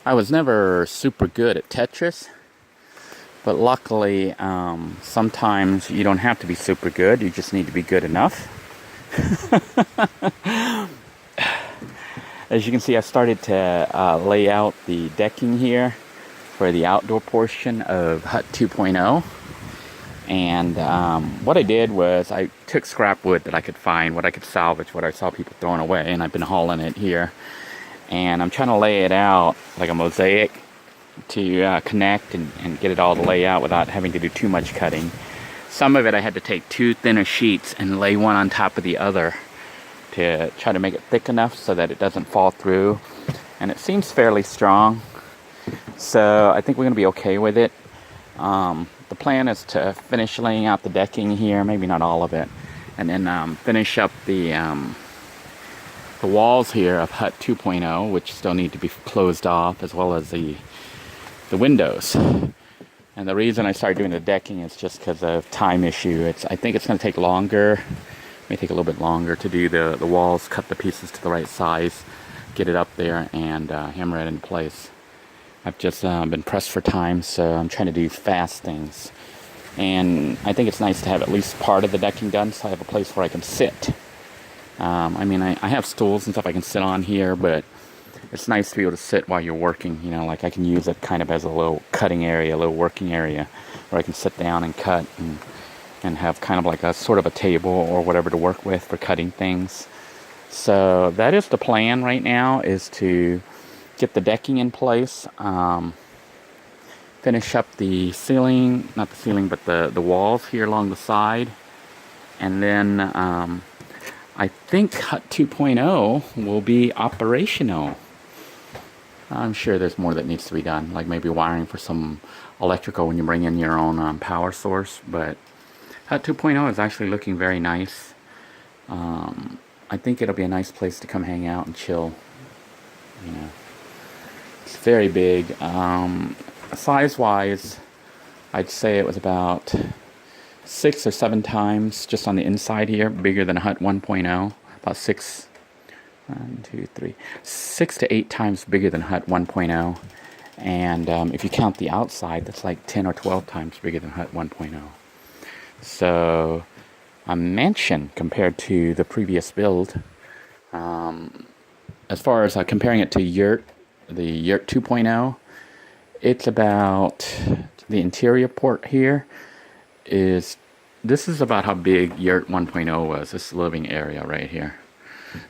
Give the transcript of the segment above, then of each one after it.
I was never super good at Tetris, but luckily, sometimes you don't have to be super good, you just need to be good enough. As you can see, I started to lay out the decking here for the outdoor portion of Hut 2.0. And what I did was I took scrap wood that I could find, what I could salvage, what I saw people throwing away, and I've been hauling it here. And I'm trying to lay it out like a mosaic to connect and get it all to lay out without having to do too much cutting. Some of it I had to take two thinner sheets and lay one on top of the other to try to make it thick enough so that it doesn't fall through. And it seems fairly strong, so I think we're going to be okay with it. The plan is to finish laying out the decking here, maybe not all of it, and then finish up the walls here of Hut 2.0, which still need to be closed off, as well as the windows. And the reason I started doing the decking is just because of time issue. I think it's going to take longer. It may take a little bit longer to do the walls, cut the pieces to the right size, get it up there, and hammer it in place. I've just been pressed for time, so I'm trying to do fast things. And I think it's nice to have at least part of the decking done, so I have a place where I can sit. I mean, I have stools and stuff I can sit on here, but it's nice to be able to sit while you're working. You know, like I can use it kind of as a little cutting area, a little working area, where I can sit down and cut and have kind of like a sort of a table or whatever to work with for cutting things. So that is the plan right now, is to get the decking in place, finish up the ceiling, not the ceiling, but the walls here along the side, and then I think Hut 2.0 will be operational. I'm sure there's more that needs to be done, like maybe wiring for some electrical when you bring in your own power source, but Hut 2.0 is actually looking very nice. I think it'll be a nice place to come hang out and chill. You know, it's very big. Size-wise, I'd say it was about 6 or 7 times just on the inside here bigger than Hut 1.0. About 6 to 8 times bigger than Hut 1.0. And if you count the outside, that's like 10 or 12 times bigger than Hut 1.0. So a mansion compared to the previous build. As far as comparing it to the Yurt 2.0, it's about, the interior port here this is about how big Yurt 1.0 was, this living area right here.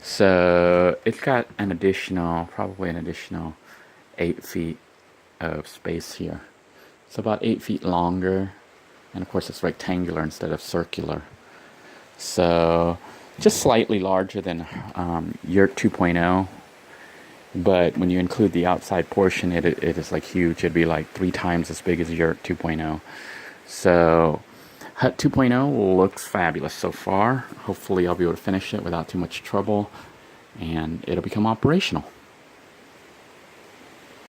So it's got probably an additional 8 feet of space here. It's about 8 feet longer, and of course it's rectangular instead of circular. So just slightly larger than Yurt 2.0. But when you include the outside portion, it is like huge. It'd be like 3 times as big as Yurt 2.0. So Hut 2.0 looks fabulous so far. Hopefully I'll be able to finish it without too much trouble, and it'll become operational.